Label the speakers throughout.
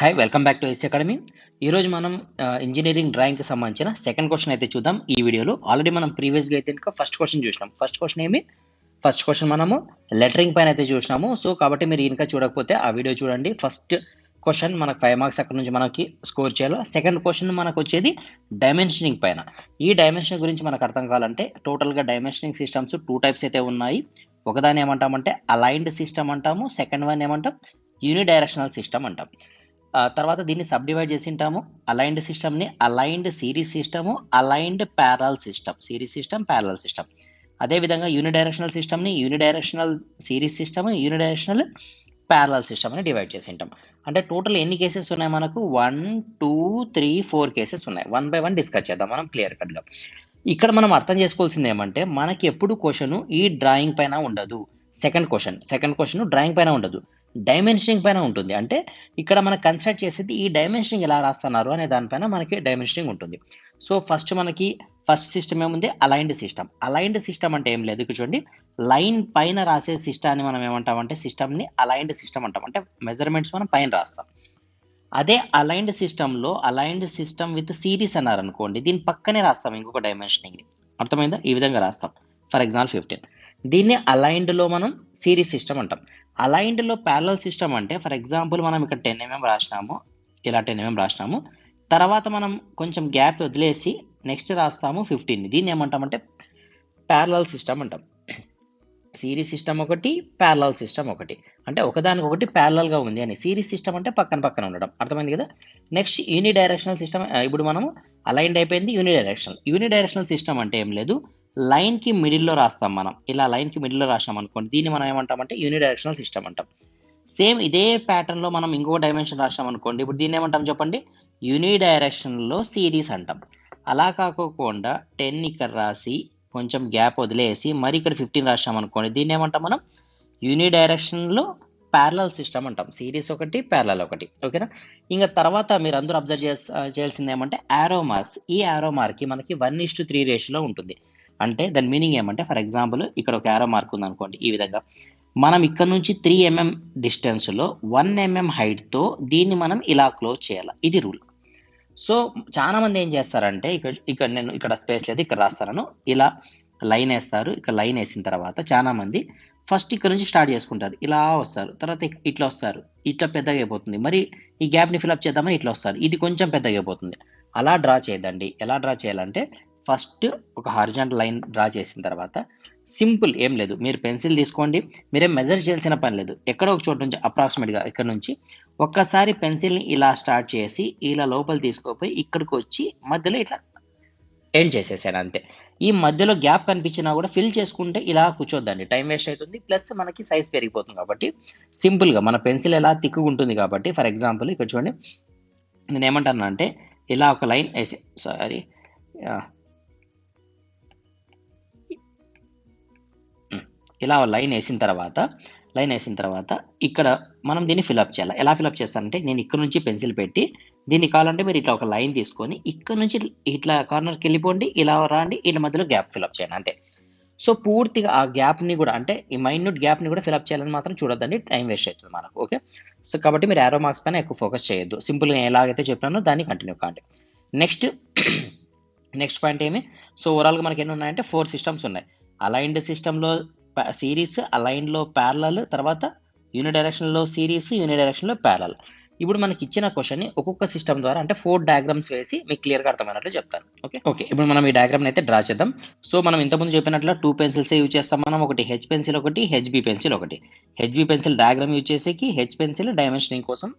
Speaker 1: Hi welcome back to S academy. ఈరోజు మనం engineering డ్రాయింగ్కి సంబంధించిన సెకండ్ క్వశ్చన్ అయితే చూద్దాం ఈ వీడియోలో. ఆల్రెడీ మనం ప్రీవియస్గా అయితే ఇంకా ఫస్ట్ క్వశ్చన్ చూసినాం. ఫస్ట్ క్వశ్చన్ మనము లెటరింగ్ పైన అయితే చూసినాము. సో కాబట్టి మీరు ఇంకా చూడకపోతే ఆ వీడియో చూడండి. ఫస్ట్ క్వశ్చన్ మనకు 5 మార్క్స్ అక్కడ నుంచి మనకి స్కోర్ చేయాలి. సెకండ్ క్వశ్చన్ మనకు వచ్చేది డైమెన్షనింగ్ పైన. ఈ డైమెన్షన్ గురించి మనకు అర్థం కావాలంటే టోటల్గా డైమెన్షనింగ్ సిస్టమ్స్ 2 టైప్స్ అయితే ఉన్నాయి. ఒకదాన్ని ఏమంటామంటే అలైన్డ్ సిస్టమ్ అంటాము, సెకండ్ వన్ ఏమంటాం యూనిడైరెక్షనల్ సిస్టమ్ అంటాం. తర్వాత దీన్ని సబ్ డివైడ్ చేసి ఉంటాము. అలైన్డ్ సిస్టమ్ని aligned series system, aligned parallel system, series system, parallel system. అదేవిధంగా యూనిడైరెక్షనల్ సిస్టమ్ని unidirectional series system, unidirectional parallel system అని డివైడ్ చేసి ఉంటాం. అంటే టోటల్ ఎన్ని కేసెస్ ఉన్నాయి మనకు? 1, 2, 3, 4 కేసెస్ ఉన్నాయి. 1 by 1 డిస్కస్ చేద్దాం మనం క్లియర్ కట్గా. ఇక్కడ మనం అర్థం చేసుకోవాల్సింది ఏమంటే మనకి ఎప్పుడు క్వశ్చన్ ఈ డ్రాయింగ్ పైన ఉండదు. సెకండ్ క్వశ్చన్ డ్రాయింగ్ పైన ఉండదు, డైమెన్షనింగ్ పైన ఉంటుంది. అంటే ఇక్కడ మనం కన్సిడర్ చేసేది ఈ డైమెన్షనింగ్ ఎలా రాస్తున్నారు అనే దానిపైన మనకి డైమెన్షనింగ్ ఉంటుంది. సో ఫస్ట్ సిస్టమ్ ఏముంది? అలైన్డ్ సిస్టమ్ అంటే ఏం లేదు, ఇక్కడ చూడండి లైన్ పైన రాసే సిస్టాన్ని మనం ఏమంటామంటే సిస్టమ్ని అలైన్డ్ సిస్టమ్ అంటాం. అంటే మెజర్మెంట్స్ మనం పైన రాస్తాం. అదే అలైన్డ్ సిస్టమ్ విత్ సిరీస్ అన్నారు అనుకోండి, దీని పక్కనే రాస్తాం ఇంకొక డైమెన్షనింగ్ని. అర్థమైందా? ఈ విధంగా రాస్తాం. For example 15. దీన్ని అలైన్డ్లో మనం సిరీస్ సిస్టమ్ అంటాం. అలైన్డ్లో ప్యారలల్ సిస్టమ్ అంటే ఫర్ ఎగ్జాంపుల్ మనం ఇక్కడ 10 mm రాసినాము, ఇలా 10 mm రాసినాము. తర్వాత మనం కొంచెం గ్యాప్ వదిలేసి నెక్స్ట్ రాస్తాము 15. దీన్ని ఏమంటామంటే ప్యారలల్ సిస్టమ్ అంటాం. సిరీస్ సిస్టమ్ ఒకటి, ప్యారలల్ సిస్టమ్ ఒకటి. అంటే ఒకదానికొకటి ప్యారలల్గా ఉంది అని. సిరీస్ సిస్టమ్ అంటే పక్కన ఉండడం. అర్థమైంది కదా? Next unidirectional system. ఇప్పుడు మనము అలైన్డ్ అయిపోయింది. యూనిడైరెక్షనల్ సిస్టమ్ అంటే ఏం లేదు, లైన్కి మిడిల్లో రాస్తాం మనం. ఇలా లైన్కి మిడిల్లో రాసాం అనుకోండి, దీన్ని మనం ఏమంటామంటే యూనిడైరెక్షనల్ సిస్టమ్ అంటాం. సేమ్ ఇదే ప్యాటర్న్లో మనం ఇంకో డైమెన్షన్ రాసాం అనుకోండి, ఇప్పుడు దీన్ని ఏమంటాం చెప్పండి? యూనిడైరెక్షన్లో సిరీస్ అంటాం. అలా కాకోకుండా 10 ఇక్కడ రాసి కొంచెం గ్యాప్ వదిలేసి మరి ఇక్కడ 15 రాసాం అనుకోండి, దీన్ని ఏమంటాం మనం? యూనిడైరెక్షన్లో ప్యారలల్ సిస్టమ్ అంటాం. సిరీస్ ఒకటి, ప్యారలల్ ఒకటి. ఓకేనా? ఇంకా తర్వాత మీరు అందరూ అబ్జర్వ్ చేయాల్సింది ఏమంటే యారో మార్క్స్. ఈ యారో మార్క్కి మనకి 1:3 రేషియోలో ఉంటుంది. అంటే దాని మీనింగ్ ఏమంటే ఫర్ ఎగ్జాంపుల్ ఇక్కడ ఒక యారో మార్క్ ఉంది అనుకోండి, ఈ విధంగా మనం ఇక్కడ నుంచి 3 mm డిస్టెన్స్లో 1 mm హైట్తో దీన్ని మనం ఇలా క్లోజ్ చేయాలి. ఇది రూల్. సో చాలా మంది ఏం చేస్తారంటే నేను ఇక్కడ స్పేస్ లేదు, ఇక్కడ రాస్తాను, ఇలా లైన్ వేస్తారు. ఇక్కడ లైన్ వేసిన తర్వాత చాలా మంది ఫస్ట్ ఇక్కడ నుంచి స్టార్ట్ చేసుకుంటారు, ఇలా వస్తారు, తర్వాత ఇట్లా వస్తారు, ఇట్లా పెద్దగా అయిపోతుంది. మరి ఈ గ్యాప్ని ఫిల్అప్ చేద్దామని ఇట్లా వస్తారు, ఇది కొంచెం పెద్దగా అయిపోతుంది. అలా డ్రా చేయదండి. ఎలా డ్రా చేయాలంటే ఫస్ట్ ఒక హారిజాంటల్ లైన్ డ్రా చేసిన తర్వాత సింపుల్ ఏం లేదు, మీరు పెన్సిల్ తీసుకోండి, మీరేం మెజర్ చేయాల్సిన పని లేదు. ఎక్కడో ఒక చోటు నుంచి అప్రాక్సిమేట్గా ఇక్కడ నుంచి ఒక్కసారి పెన్సిల్ని ఇలా స్టార్ట్ చేసి ఇలా లోపల తీసుకుపోయి ఇక్కడికి వచ్చి మధ్యలో ఇట్లా ఎండ్ చేసేసాను అంతే. ఈ మధ్యలో గ్యాప్ కనిపించినా కూడా ఫిల్ చేసుకుంటే ఇలా కూర్చోద్దండి, టైం వేస్ట్ అవుతుంది, ప్లస్ మనకి సైజ్ పెరిగిపోతుంది. కాబట్టి సింపుల్గా మన పెన్సిల్ ఎలా తిక్కుకుంటుంది కాబట్టి ఫర్ ఎగ్జాంపుల్ ఇక్కడ చూడండి, నేను ఏమంటాను అంటే ఇలా ఒక లైన్ వేసి ఇలా లైన్ వేసిన తర్వాత ఇక్కడ మనం దీన్ని ఫిల్అప్ చేయాలి. ఎలా ఫిల్అప్ చేస్తానంటే నేను ఇక్కడ నుంచి పెన్సిల్ పెట్టి దీన్ని కావాలంటే మీరు ఇట్లా ఒక లైన్ తీసుకొని ఇక్కడ నుంచి ఇట్లా కార్నర్కి వెళ్ళిపోండి, ఇలా రాండి, ఇలా మధ్యలో గ్యాప్ ఫిల్అప్ చేయండి అంతే. సో పూర్తిగా ఆ గ్యాప్ని కూడా అంటే ఈ మైన్యూట్ గ్యాప్ని కూడా ఫిల్అప్ చేయాలని మాత్రం చూడొద్దండి, టైం వేస్ట్ అవుతుంది మనకు. ఓకే? సో కాబట్టి మీరు యారో మార్క్స్ పైన ఎక్కువ ఫోకస్ చేయొద్దు. సింపుల్గా ఎలాగైతే చెప్పినానో దాన్ని కంటిన్యూ కాండి. నెక్స్ట్ పాయింట్ ఏమి? సో ఓవరాల్గా మనకి ఎన్ని ఉన్నాయంటే 4 సిస్టమ్స్ ఉన్నాయి. అలైన్డ్ సిస్టంలో సిరీస్, అలైన్లో ప్యారలల్, తర్వాత యూనిడైరెక్షన్లో సిరీస్, యూనిడైరెక్షన్లో ప్యారలల్. ఇప్పుడు మనకి ఇచ్చిన క్వశ్చన్ని ఒక్కొక్క సిస్టమ్ ద్వారా అంటే 4 డయాగ్రామ్స్ వేసి మీకు క్లియర్గా అర్థమైనట్లు చెప్తాను. ఓకే ఇప్పుడు మనం ఈ డయాగ్రామ్ అయితే డ్రా చేద్దాం. సో మనం ఇంతకుముందు చెప్పినట్లు 2 పెన్సిల్స్ యూజ్ చేస్తాం మనం. ఒకటి హెచ్ పెన్సిల్, ఒకటి HB pencil. HB pencil diagram use చేసేకి, హెచ్ పెన్సిల్ డైమెన్షనింగ్ కోసం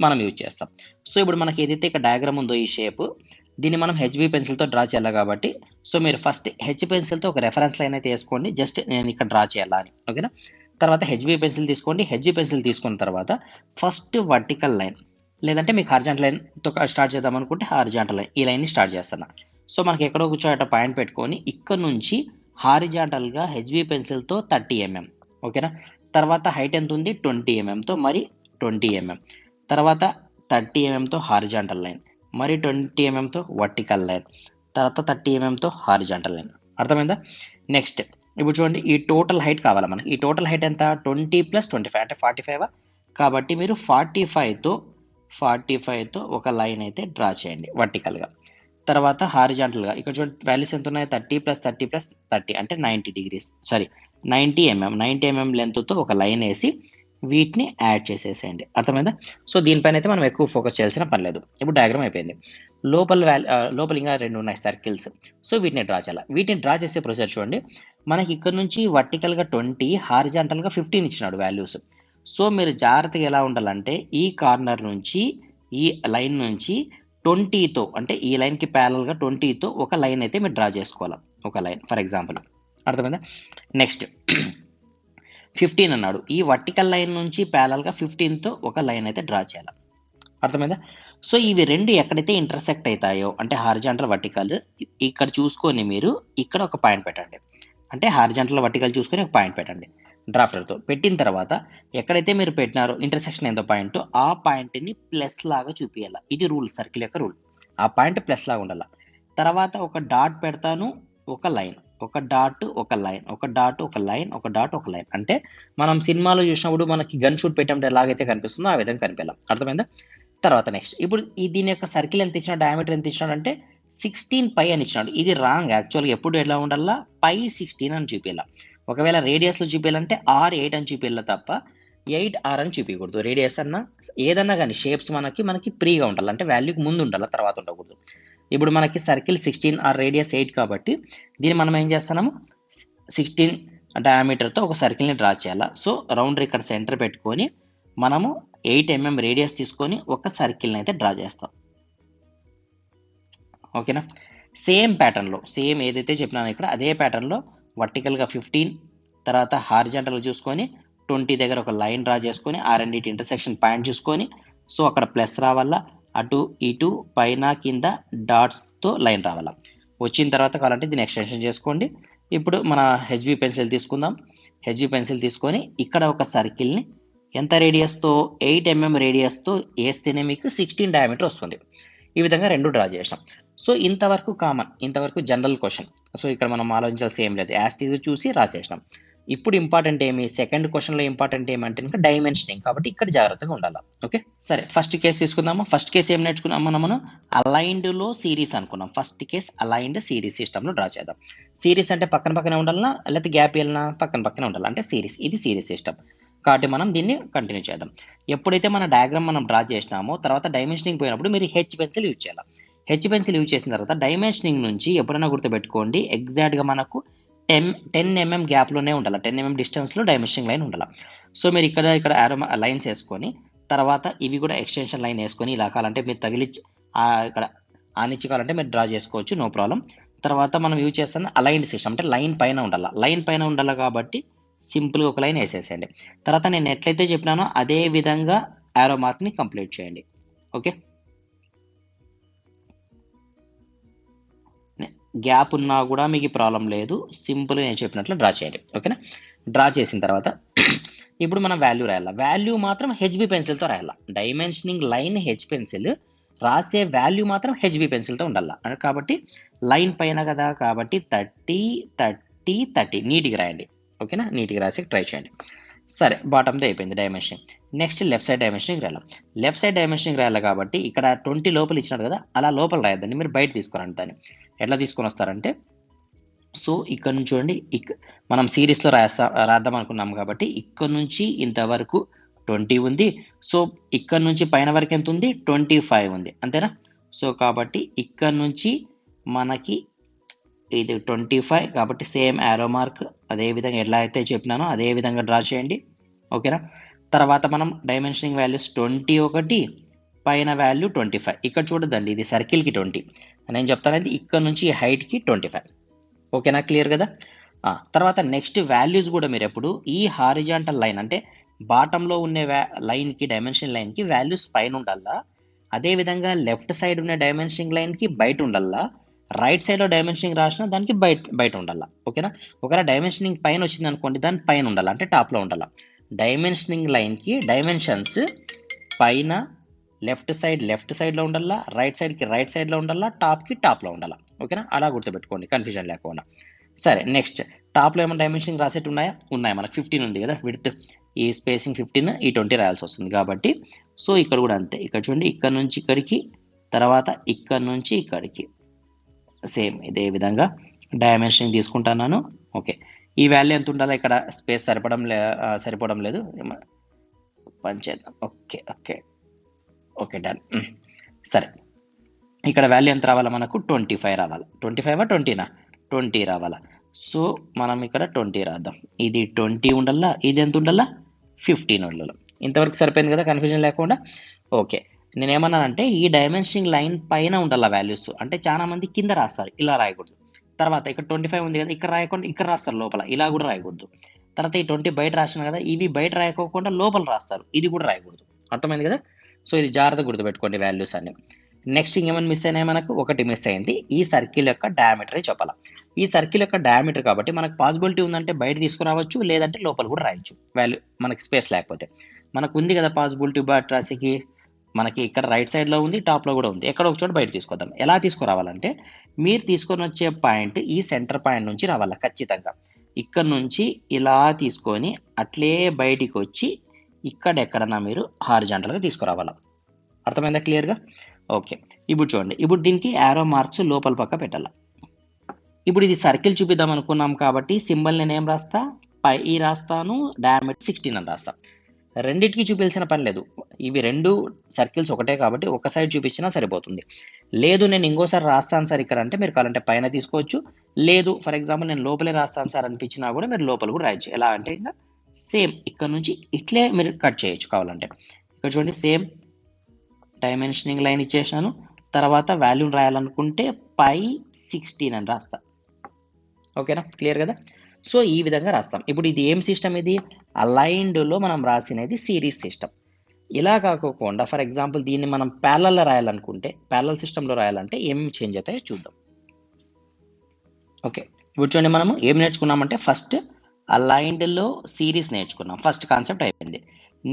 Speaker 1: మనం యూజ్ చేస్తాం. సో ఇప్పుడు మనకి ఏదైతే ఇక్కడ డయాగ్రామ్ ఉందో ఈ షేప్, దీన్ని మనం హెచ్బి పెన్సిల్తో డ్రా చేయాలి కాబట్టి సో మీరు ఫస్ట్ హెచ్ పెన్సిల్తో ఒక రెఫరెన్స్ లైన్ అయితే వేసుకోండి, జస్ట్ నేను ఇక్కడ డ్రా చేయాలా అని. ఓకేనా? తర్వాత హెచ్బి పెన్సిల్ తీసుకోండి. హెచ్బి పెన్సిల్ తీసుకున్న తర్వాత ఫస్ట్ వర్టికల్ లైన్, లేదంటే మీకు హారిజాంటల్ లైన్తో స్టార్ట్ చేద్దాం అనుకుంటే హారిజాంటల్ లైన్, ఈ లైన్ని స్టార్ట్ చేస్తున్నా. సో మనకి ఎక్కడో కూర్చోట పాయింట్ పెట్టుకొని ఇక్కడ నుంచి హారిజాంటల్గా హెచ్బి పెన్సిల్తో 30 mm. ఓకేనా? తర్వాత హైట్ ఎంత ఉంది? 20 mmతో మరి 20 mm. తర్వాత 30 mmతో హారిజాంటల్ లైన్, మరి 20 mmతో వర్టికల్ లైన్, తర్వాత 30 mmతో హారిజాంటల్ లైన్. అర్థమైందా? నెక్స్ట్ ఇప్పుడు చూడండి, ఈ టోటల్ హైట్ కావాలి మనకి. ఈ టోటల్ హైట్ ఎంత? 20 + 25 అంటే 45. కాబట్టి మీరు 45తో 45తో ఒక లైన్ అయితే డ్రా చేయండి వర్టికల్గా. తర్వాత హారిజాంటల్గా ఇక్కడ చూడండి వాల్యూస్ ఎంత ఉన్నాయి, 30 + 30 + 30 అంటే 90 డిగ్రీస్, సారీ 90 mm, 90 mm లెంత్తో ఒక లైన్ వేసి వీటిని యాడ్ చేసేసేయండి. అర్థమైందా? సో దీనిపైన అయితే మనం ఎక్కువ ఫోకస్ చేయాల్సిన పని లేదు. ఇప్పుడు డయాగ్రామ్ అయిపోయింది. లోపల ఇంకా 2 ఉన్నాయి సర్కిల్స్. సో వీటిని డ్రా చేయాలి. వీటిని డ్రా చేసే ప్రొసీజర్ చూడండి. మనకి ఇక్కడ నుంచి వర్టికల్గా 20, హారిజాంటల్గా 15 ఇచ్చినాడు వాల్యూస్. సో మీరు జాగ్రత్తగా ఎలా ఉండాలంటే ఈ కార్నర్ నుంచి ఈ లైన్ నుంచి 20తో అంటే ఈ లైన్కి ప్యారల్గా 20తో ఒక లైన్ అయితే మీరు డ్రా చేసుకోవాలి. ఒక లైన్ ఫర్ ఎగ్జాంపుల్. అర్థమైందా? నెక్స్ట్ 15 అన్నాడు. ఈ వర్టికల్ లైన్ నుంచి ప్యారల్గా 15తో ఒక లైన్ అయితే డ్రా చేయాలి. అర్థమైందా? సో ఇవి రెండు ఎక్కడైతే ఇంటర్సెక్ట్ అవుతాయో అంటే హారిజాంటల్ వర్టికల్ ఇక్కడ చూసుకొని మీరు ఇక్కడ ఒక పాయింట్ పెట్టండి. అంటే హారిజాంటల్ వర్టికల్ చూసుకొని ఒక పాయింట్ పెట్టండి డ్రాఫ్టర్తో. పెట్టిన తర్వాత ఎక్కడైతే మీరు పెట్టినారో ఇంటర్సెక్షన్ ఏందో పాయింట్, ఆ పాయింట్ని ప్లస్ లాగా చూపించాలి. ఇది రూల్, సర్కిల్ యొక్క రూల్. ఆ పాయింట్ ప్లస్ లాగా ఉండాలి. తర్వాత ఒక డాట్ పెడతాను, ఒక లైన్, ఒక డాట్, ఒక లైన్, ఒక డాట్, ఒక లైన్, ఒక డాట్, ఒక లైన్. అంటే మనం సినిమాలో చూసినప్పుడు మనకి గన్ షూట్ పెట్టినప్పుడు ఎలాగైతే కనిపిస్తుందో ఆ విధంగా కనిపించాలి. అర్థమైందా? తర్వాత నెక్స్ట్ ఇప్పుడు దీని యొక్క సర్కిల్ ఎంత ఇచ్చినా, డయామీటర్ ఎంత ఇచ్చినాడు అంటే 16 పై అని ఇచ్చినాడు. ఇది రాంగ్. యాక్చువల్గా ఎప్పుడు ఎలా ఉండాలా, పై 16 అని చూపించాలి. ఒకవేళ రేడియస్లో చూపించాలంటే R8 అని చూపించాలి తప్ప 8R అని చూపించకూడదు. రేడియస్ అన్నా ఏదన్నా కానీ షేప్స్ మనకి ప్రీగా ఉండాలి, అంటే వాల్యూకి ముందు ఉండాలి, తర్వాత ఉండకూడదు. ఇప్పుడు మనకి సర్కిల్ 16 రేడియస్ 8 కాబట్టి దీన్ని మనం ఏం చేస్తున్నాము 16 డయామీటర్తో ఒక సర్కిల్ని డ్రా చేయాలి. సో రౌండర్ ఇక్కడ సెంటర్ పెట్టుకొని మనము 8 mm రేడియస్ తీసుకొని ఒక సర్కిల్ని అయితే డ్రా చేస్తాం. ఓకేనా? సేమ్ ప్యాటర్న్లో, సేమ్ ఏదైతే చెప్పినానో ఇక్కడ అదే ప్యాటర్న్లో వర్టికల్గా 15, తర్వాత హారిజాంటల్గా చూసుకొని 20 దగ్గర ఒక లైన్ డ్రా చేసుకొని ఆ రెండింటి ఇంటర్సెక్షన్ పాయింట్ చూసుకొని సో అక్కడ ప్లస్ రావాలా, అటు ఇటు పైన కింద డాట్స్తో లైన్ రావాలా. వచ్చిన తర్వాత కావాలంటే దీన్ని ఎక్స్టెన్షన్ చేసుకోండి. ఇప్పుడు మన హెచ్బి పెన్సిల్ తీసుకుందాం. హెచ్బి పెన్సిల్ తీసుకొని ఇక్కడ ఒక సర్కిల్ని ఎంత రేడియస్తో, 8 mm రేడియస్తో వేస్తేనే మీకు 16 డయామీటర్ వస్తుంది. ఈ విధంగా రెండు డ్రా చేసాం. సో ఇంతవరకు కామన్, ఇంతవరకు జనరల్ క్వశ్చన్. సో ఇక్కడ మనం ఆలోచించాల్సి ఏం లేదు, యాస్టీజ్ చూసి రాసేసినాం. ఇప్పుడు ఇంపార్టెంట్ ఏమి, సెకండ్ క్వశ్చన్లో ఇంపార్టెంట్ ఏమంటే ఇంకా డైమెన్షనింగ్, కాబట్టి ఇక్కడ జాగ్రత్తగా ఉండాలి. ఓకే, సరే ఫస్ట్ కేసు తీసుకుందాము. ఫస్ట్ కేసు ఏం నేర్చుకున్నాము మనం, అలైన్డ్లో సిరీస్ అనుకున్నాం. ఫస్ట్ కేసు అలైన్డ్ సిరీస్ సిస్టంలో డ్రా చేద్దాం. సిరీస్ అంటే పక్కన పక్కనే ఉండాలన్నా లేకపోతే గ్యాప్ వెళ్ళినా పక్కన పక్కనే ఉండాలి, అంటే సిరీస్. ఇది సిరీస్ సిస్టమ్ కాబట్టి మనం దీన్ని కంటిన్యూ చేద్దాం. ఎప్పుడైతే మన డయాగ్రామ్ మనం డ్రా చేసినామో తర్వాత డైమెన్షనింగ్ పోయినప్పుడు మీరు హెచ్ పెన్సిల్ యూజ్ చేయాలి. హెచ్ పెన్సిల్ యూజ్ చేసిన తర్వాత డైమెన్షనింగ్ నుంచి ఎప్పుడైనా గుర్తుపెట్టుకోండి ఎగ్జాక్ట్గా మనకు 10 mm గ్యాప్లోనే ఉండాలి, 10 mm డిస్టెన్స్లో డైమెన్షనింగ్ లైన్ ఉండాలి. సో మీరు ఇక్కడ యారో లైన్స్ వేసుకొని తర్వాత ఇవి కూడా ఎక్స్టెన్షన్ లైన్ వేసుకొని ఇలా కావాలంటే మీరు తగిలిచ్చి ఇక్కడ ఆనిచ్చి కావాలంటే మీరు డ్రా చేసుకోవచ్చు, నో ప్రాబ్లం. తర్వాత మనం యూజ్ చేస్తున్న అలైన్డ్ సిస్టమ్ అంటే లైన్ పైన ఉండాలి. లైన్ పైన ఉండాలి కాబట్టి సింపుల్గా ఒక లైన్ వేసేసేయండి. తర్వాత నేను ఎట్లయితే చెప్పినానో అదే విధంగా యారో మార్క్ని కంప్లీట్ చేయండి. ఓకే, గ్యాప్ ఉన్నా కూడా మీకు ప్రాబ్లం లేదు, సింపుల్గా నేను చెప్పినట్లు డ్రా చేయండి. ఓకేనా? డ్రా చేసిన తర్వాత ఇప్పుడు మనం వాల్యూ రాయాలి. వాల్యూ మాత్రం హెచ్బి పెన్సిల్తో రాయాలి. డైమెన్షనింగ్ లైన్ హెచ్ పెన్సిల్, రాసే వాల్యూ మాత్రం హెచ్బి పెన్సిల్తో ఉండాలి. కాబట్టి లైన్ పైన కదా కాబట్టి 30 30 30 నీట్గా రాయండి. ఓకేనా? నీట్గా రాసి ట్రై చేయండి. సరే, బాటమ్తో అయిపోయింది dimensioning. Next left side dimensioning రాయాలి. లెఫ్ట్ సైడ్ డైమెన్షనింగ్ రాయాలి కాబట్టి ఇక్కడ 20 లోపల ఇచ్చినారు కదా, అలా లోపల రాయద్దండి, మీరు బయట తీసుకురండి. దాన్ని ఎట్లా తీసుకొని వస్తారంటే, సో ఇక్కడ నుంచి చూడండి, మనం సిరీస్లో రాద్దాం అనుకున్నాం కాబట్టి ఇక్కడ నుంచి ఇంతవరకు 20 ఉంది. సో ఇక్కడ నుంచి పైన వరకు ఎంత ఉంది, 25 ఉంది, అంతేనా? సో కాబట్టి ఇక్కడ నుంచి మనకి ఇది 25 కాబట్టి సేమ్ యారో మార్క్ అదే విధంగా ఎలా అయితే చెప్పినానో అదే విధంగా డ్రా చేయండి. ఓకేనా? తర్వాత మనం డైమెన్షనింగ్ వాల్యూస్ 21, పైన వాల్యూ 25. ఇక్కడ చూడదండి, ఇది సర్కిల్కి 20, నేను చెప్తానండి ఇక్కడ నుంచి హైట్కి 25. ఓకేనా? క్లియర్ కదా? తర్వాత నెక్స్ట్ వాల్యూస్ కూడా మీరు ఎప్పుడు ఈ హారిజాంటల్ లైన్ అంటే బాటంలో ఉండే లైన్కి డైమెన్షన్ లైన్కి వాల్యూస్ పైన ఉండాలా, అదేవిధంగా లెఫ్ట్ సైడ్ ఉన్న డైమెన్షనింగ్ లైన్కి బయట ఉండాలా, రైట్ సైడ్లో డైమెన్షనింగ్ రాసిన దానికి బయట ఉండాలా. ఓకేనా? ఒకవేళ డైమెన్షనింగ్ పైన వచ్చింది అనుకోండి, దాని పైన ఉండాలి, అంటే టాప్లో ఉండాలి. డైమెన్షనింగ్ లైన్కి డైమెన్షన్స్ పైన లెఫ్ట్ సైడ్లో ఉండాలా, రైట్ సైడ్లో ఉండాలా, టాప్లో ఉండాలా. ఓకేనా? అలా గుర్తుపెట్టుకోండి కన్ఫ్యూజన్ లేకుండా. సరే, నెక్స్ట్ టాప్లో ఏమైనా డైమెన్షనింగ్ రాసేట్టు ఉన్నాయా? ఉన్నాయి. మనకు 15 ఉంది కదా విడ్త్, ఈ స్పేసింగ్ 15, ఈ 20 రాయాల్సి వస్తుంది కాబట్టి సో ఇక్కడ కూడా అంతే. ఇక్కడ చూడండి, ఇక్కడ నుంచి ఇక్కడికి, తర్వాత ఇక్కడ నుంచి ఇక్కడికి సేమ్ ఇదే విధంగా డైమెన్షనింగ్ తీసుకుంటున్నాను. ఓకే, ఈ వాల్యూ ఎంత ఉండాలి? ఇక్కడ స్పేస్ సరిపోవడం లేదు, పనిచేద్దాం. Okay okay okay done. సరే, ఇక్కడ వాల్యూ ఎంత రావాలా మనకు? 25 రావాలి. 25 20నా? 20 రావాలా. సో మనం ఇక్కడ 20 రాద్దాం. ఇది 20 ఉండాలా, ఇది ఎంత ఉండాలా? 15 ఉండాలి. ఇంతవరకు సరిపోయింది కదా, కన్ఫ్యూజన్ లేకుండా. ఓకే, నేనేమన్నానంటే ఈ డైమెన్షనింగ్ లైన్ పైన ఉండాలి వాల్యూస్. అంటే చాలా మంది కింద రాస్తారు, ఇలా రాయకూడదు. తర్వాత ఇక్కడ 25 ఉంది కదా, ఇక్కడ రాయకుండా ఇక్కడ రాస్తారు లోపల, ఇలా కూడా రాయకూడదు. తర్వాత ఈ 20 బయట రాసిన కదా, ఇవి బయట రాయకోకుండా లోపల రాస్తారు, ఇది కూడా రాయకూడదు. అర్థమైంది కదా. సో ఇది జాగ్రత్తగా గుర్తుపెట్టుకోండి వాల్యూస్ అన్ని. నెక్స్ట్ ఇంకేమైనా మిస్ అయినాయి మనకు? ఒకటి మిస్ అయింది, ఈ సర్కిల్ యొక్క డయామీటర్ చెప్పాలా. ఈ సర్కిల్ యొక్క డయామీటర్ కాబట్టి మనకు పాసిబిలిటీ ఉందంటే బయట తీసుకురావచ్చు, లేదంటే లోపల కూడా రాయొచ్చు వాల్యూ, మనకి స్పేస్ లేకపోతే. మనకు ఉంది కదా పాసిబిలిటీ బట్ రాసికి, మనకి ఇక్కడ రైట్ సైడ్లో ఉంది, టాప్లో కూడా ఉంది. ఎక్కడ ఒక చోట బయట తీసుకొద్దాం. ఎలా తీసుకురావాలంటే మీరు తీసుకొని వచ్చే పాయింట్ ఈ సెంటర్ పాయింట్ నుంచి రావాలా ఖచ్చితంగా. ఇక్కడ నుంచి ఇలా తీసుకొని అట్లే బయటికి వచ్చి ఇక్కడ ఎక్కడన్నా మీరు హారిజాంటల్గా తీసుకురావాలా. అర్థమైందా క్లియర్గా? ఓకే, ఇప్పుడు చూడండి, ఇప్పుడు దీనికి యారో మార్క్స్ లోపల పక్క పెట్టాల. ఇప్పుడు ఇది సర్కిల్ చూపిద్దాం అనుకున్నాం కాబట్టి సింబల్ నేను ఏం రాస్తా? పై రాస్తాను, డయామీటర్ 16 అని రాస్తా. రెండింటికి చూపించాల్సిన పని లేదు, ఇవి రెండు సర్కిల్స్ ఒకటే కాబట్టి ఒక సైడ్ చూపించినా సరిపోతుంది. లేదు నేను ఇంకోసారి రాస్తాను సార్ ఇక్కడ అంటే మీరు కావాలంటే పైన తీసుకోవచ్చు, లేదు ఫర్ ఎగ్జాంపుల్ నేను లోపలే రాస్తాను సార్ అనిపించినా కూడా మీరు లోపల కూడా రాయొచ్చు. ఎలా అంటే ఇంకా సేమ్ ఇక్కడ నుంచి ఇట్లే మీరు కట్ చేయొచ్చు కావాలంటే. ఇక్కడ చూడండి, సేమ్ డైమెన్షనింగ్ లైన్ ఇచ్చేసాను. తర్వాత వాల్యూని రాయాలనుకుంటే పై 16 అని రాస్తా. ఓకేనా, క్లియర్ కదా. సో ఈ విధంగా రాస్తాం. ఇప్పుడు ఇది ఏం సిస్టమ్? ఇది అలైన్డ్లో మనం రాసినది సిరీస్ సిస్టమ్. ఇలా కాకోకుండా ఫర్ ఎగ్జాంపుల్ దీన్ని మనం ప్యారలల్లో రాయాలనుకుంటే, ప్యారలల్ సిస్టంలో రాయాలంటే ఏమేమి చేంజ్ అవుతాయో చూద్దాం. ఓకే, ఇప్పుడు చూడండి, మనము ఏం నేర్చుకున్నామంటే ఫస్ట్ అలైన్డ్లో సిరీస్ నేర్చుకున్నాం, ఫస్ట్ కాన్సెప్ట్ అయిపోయింది.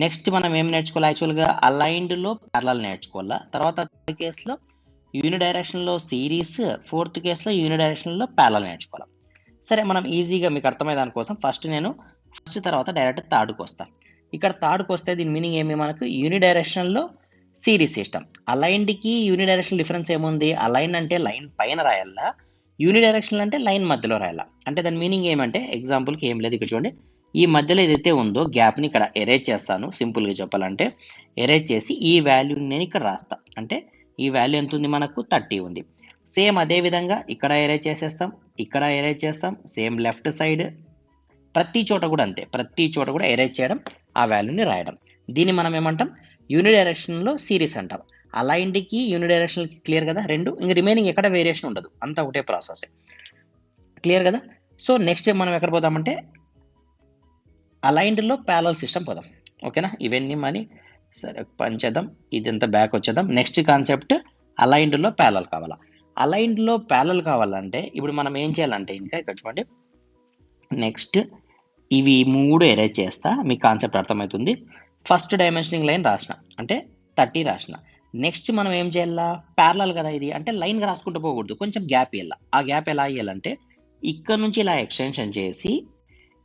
Speaker 1: నెక్స్ట్ మనం ఏం నేర్చుకోవాలి? యాక్చువల్గా అలైన్డ్లో ప్యారలల్ నేర్చుకోవాలా. తర్వాత థర్డ్ కేసులో యూనిడైరెక్షన్లో సిరీస్, ఫోర్త్ కేసులో యూనిడైరెక్షన్లో ప్యారలల్ నేర్చుకోవాలి. సరే, మనం ఈజీగా మీకు అర్థమయ్యే దానికోసం ఫస్ట్ తర్వాత డైరెక్ట్ థర్డ్కి వస్తాను. ఇక్కడ థర్డ్కి వస్తే దీని మీనింగ్ ఏమి? మనకు యూనిడైరెక్షన్లో సిరీస్ సిస్టమ్. అలైన్డ్కి యూనిడైరెక్షన్ డిఫరెన్స్ ఏముంది? అలైన్ అంటే లైన్ పైన రాయాలా, యూనిడైరెక్షనల్ అంటే లైన్ మధ్యలో రాయాలా. అంటే దాని మీనింగ్ ఏమంటే ఎగ్జాంపుల్కి ఏం లేదు, ఇక్కడ చూడండి, ఈ మధ్యలో ఏదైతే ఉందో గ్యాప్ని ఇక్కడ ఎరేజ్ చేస్తాను. సింపుల్గా చెప్పాలంటే ఎరేజ్ చేసి ఈ వాల్యూని నేను ఇక్కడ రాస్తా. అంటే ఈ వాల్యూ ఎంత ఉంది మనకు? 30 ఉంది. సేమ్ అదే విధంగా ఇక్కడ ఎరేజ్ చేసేస్తాం, ఇక్కడ ఎరేజ్ చేస్తాం, సేమ్ లెఫ్ట్ సైడ్ ప్రతి చోట కూడా అంతే, ప్రతి చోట కూడా ఎరేజ్ చేయడం, ఆ వాల్యూని రాయడం. దీన్ని మనం ఏమంటాం? యూనిడైరెక్షన్లో సిరీస్ అంటాం. అలైన్డ్కి యూనిడైరెక్షన్కి క్లియర్ కదా రెండు, ఇంక రిమైనింగ్ ఎక్కడ వేరియేషన్ ఉండదు, అంతా ఒకటే ప్రాసెస్. క్లియర్ కదా. సో నెక్స్ట్ మనం ఎక్కడ పోదామంటే అలైన్డ్లో ప్యారలల్ సిస్టమ్ పోదాం. ఓకేనా, ఇవన్నీ మనీ సరే పనిచేద్దాం, ఇదంతా బ్యాక్ వచ్చేద్దాం. నెక్స్ట్ కాన్సెప్ట్ అలైన్డ్లో ప్యారలల్ కావాలా. అలైన్డ్లో ప్యారలల్ కావాలంటే ఇప్పుడు మనం ఏం చేయాలంటే ఇంకా ఇక్కడ చూడండి, నెక్స్ట్ ఇవి 3 ఎరేజ్ చేస్తా, మీకు కాన్సెప్ట్ అర్థమవుతుంది. ఫస్ట్ డైమెన్షనింగ్ లైన్ రాసిన అంటే 30 రాసిన. నెక్స్ట్ మనం ఏం చేయాలా? ప్యారలల్ కదా ఇది, అంటే లైన్గా రాసుకుంటూ పోకూడదు, కొంచెం గ్యాప్ ఇవ్వాలి. ఆ గ్యాప్ ఎలా ఇవ్వాలంటే ఇక్కడ నుంచి ఇలా ఎక్స్టెన్షన్ చేసి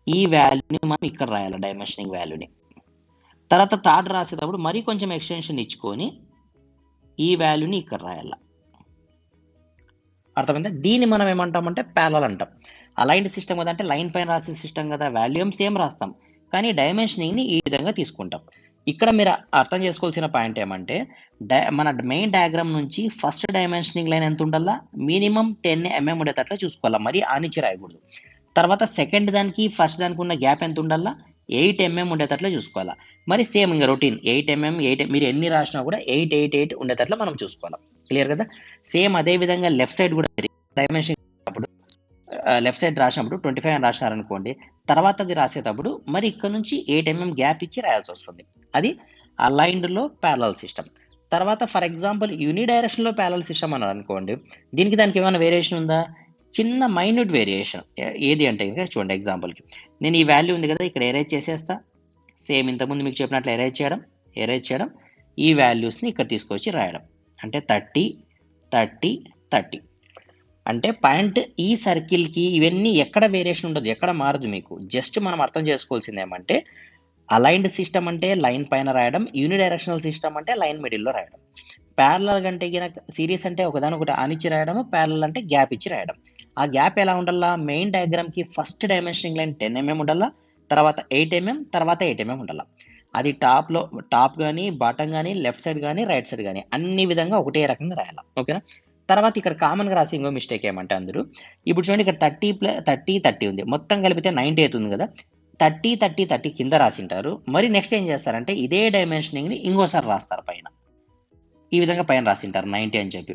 Speaker 1: ఈ వాల్యూని మనం ఇక్కడ రాయాలి, డైమెన్షనింగ్ వాల్యూని. తర్వాత థర్డ్ రాసేటప్పుడు మరీ కొంచెం ఎక్స్టెన్షన్ ఇచ్చుకొని ఈ వాల్యూని ఇక్కడ రాయాల. అర్థమైందా? దీన్ని మనం ఏమంటామంటే ప్యారలల్ అంటాం. అలైన్డ్ సిస్టమ్ కదా, అంటే లైన్ పైన రాసే సిస్టమ్ కదా, వాల్యూమ్ సేమ్ రాస్తాం కానీ డైమెన్షనింగ్ని ఈ విధంగా తీసుకుంటాం. ఇక్కడ మీరు అర్థం చేసుకోవాల్సిన పాయింట్ ఏమంటే మన మెయిన్ డయాగ్రామ్ నుంచి ఫస్ట్ డైమెన్షనింగ్ లైన్ ఎంత ఉండాలా? మినిమం 10 mm ఉండేటట్లు చూసుకోవాలా, మరి ఆనిచ్చి రాయకూడదు. తర్వాత సెకండ్ దానికి ఫస్ట్ దానికి ఉన్న గ్యాప్ ఎంత ఉండాలా? 8 mm ఉండేటట్లు చూసుకోవాలా. మరి సేమ్ ఇంకా రొటీన్ 8 mm 8 మీరు ఎన్ని రాసినా కూడా 8 8 8 ఉండేటట్లు మనం చూసుకోవాలి. క్లియర్ కదా. సేమ్ అదే విధంగా లెఫ్ట్ సైడ్ కూడా డైమెన్షన్ అప్పుడు లెఫ్ట్ సైడ్ రాసినప్పుడు 25 అని రాసినారనుకోండి, తర్వాత అది రాసేటప్పుడు మరి ఇక్కడ నుంచి 8 mm గ్యాప్ ఇచ్చి రాయాల్సి వస్తుంది. అది అలైన్డ్లో ప్యారలల్ సిస్టమ్. తర్వాత ఫర్ ఎగ్జాంపుల్ యూనిడైరెక్షన్లో ప్యారలల్ సిస్టమ్ అన్నారు అనుకోండి, దీనికి దానికి ఏమైనా వేరియేషన్ ఉందా? చిన్న మైన్యూట్ వేరియేషన్. ఏది అంటే ఇంకా చూడండి, ఎగ్జాంపుల్కి నేను ఈ వాల్యూ ఉంది కదా ఇక్కడ ఎరేజ్ చేసేస్తా. సేమ్ ఇంతకుముందు మీకు చెప్పినట్లు ఎరేజ్ చేయడం, ఈ వాల్యూస్ని ఇక్కడ తీసుకొచ్చి రాయడం. అంటే 30 30 30. అంటే పాయింట్ ఈ సర్కిల్కి ఇవన్నీ ఎక్కడ వేరియేషన్ ఉండదు, ఎక్కడ మారదు మీకు. జస్ట్ మనం అర్థం చేసుకోవాల్సింది ఏమంటే అలైన్డ్ సిస్టమ్ అంటే లైన్ పైన రాయడం, యూనిడైరెక్షనల్ సిస్టమ్ అంటే లైన్ మిడిల్లో రాయడం. ప్యారలల్ అంటే గినక సిరీస్ అంటే ఒకదానికొకటి ఆనిచ్చి రాయడం, ప్యారలల్ అంటే గ్యాప్ ఇచ్చి రాయడం. ఆ గ్యాప్ ఎలా ఉండాలా? మెయిన్ డయాగ్రామ్కి ఫస్ట్ డైమెన్షనింగ్ లైన్ 10 mm ఉండాలా, తర్వాత 8 mm, తర్వాత 8 mm ఉండాలా. అది టాప్ కానీ, బాటమ్ కానీ, లెఫ్ట్ సైడ్ కానీ, రైట్ సైడ్ కానీ అన్ని విధంగా ఒకటే రకంగా రాయాలి. ఓకేనా? తర్వాత ఇక్కడ కామన్గా రాసి ఇంకో మిస్టేక్ ఏమంటే అందరూ ఇప్పుడు చూడండి, ఇక్కడ 30 ఉంది, మొత్తం కలిపితే 90 అవుతుంది కదా. 30 కింద రాసింటారు. మరి నెక్స్ట్ ఏం చేస్తారంటే ఇదే డైమెన్షనింగ్ని ఇంకోసారి రాస్తారు పైన. ఈ విధంగా పైన రాసింటారు 90 అని చెప్పి.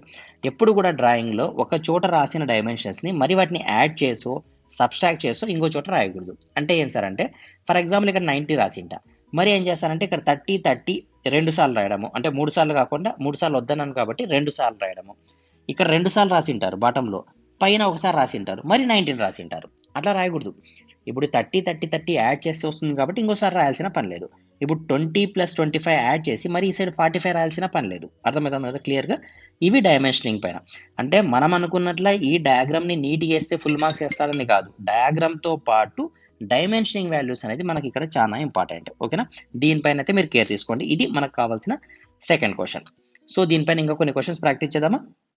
Speaker 1: ఎప్పుడు కూడా డ్రాయింగ్లో ఒక చోట రాసిన డైమెన్షన్స్ని మరి వాటిని యాడ్ చేసో సబ్స్ట్రాక్ట్ చేసో ఇంకో చోట రాయకూడదు. అంటే ఏం సార్ అంటే ఫర్ ఎగ్జాంపుల్ ఇక్కడ 90 రాసింట, మరి ఏం చేస్తారంటే ఇక్కడ 30 2 సార్లు రాయడము, అంటే 3 సార్లు కాకుండా 3 సార్లు వద్దన్నాను కాబట్టి 2 సార్లు రాయడము. ఇక్కడ 2 సార్లు రాసింటారు బాటంలో, పైన ఒకసారి రాసింటారు, మరి 19 రాసింటారు. అట్లా రాయకూడదు. ఇప్పుడు 30 యాడ్ చేసి వస్తుంది కాబట్టి ఇంకోసారి రాయాల్సిన పని లేదు. ఇప్పుడు 20 + 25 యాడ్ చేసి మరి ఈ సైడ్ 45 రాయాల్సిన పని లేదు. అర్థమవుతుంది కదా క్లియర్గా? ఇవి డైమెన్షనింగ్ పైన. అంటే మనం అనుకున్నట్ల ఈ డయాగ్రామ్ని నీట్గా వేస్తే ఫుల్ మార్క్స్ వేస్తారని కాదు, డయాగ్రామ్తో పాటు డైమెన్షనింగ్ వాల్యూస్ అనేది మనకి ఇక్కడ చాలా ఇంపార్టెంట్. ఓకేనా? దీనిపైన అయితే మీరు కేర్ తీసుకోండి. ఇది మనకు కావాల్సిన సెకండ్ క్వశ్చన్. సో దీనిపైన ఇంకా కొన్ని క్వశ్చన్స్ ప్రాక్టీస్ చేద్దామా?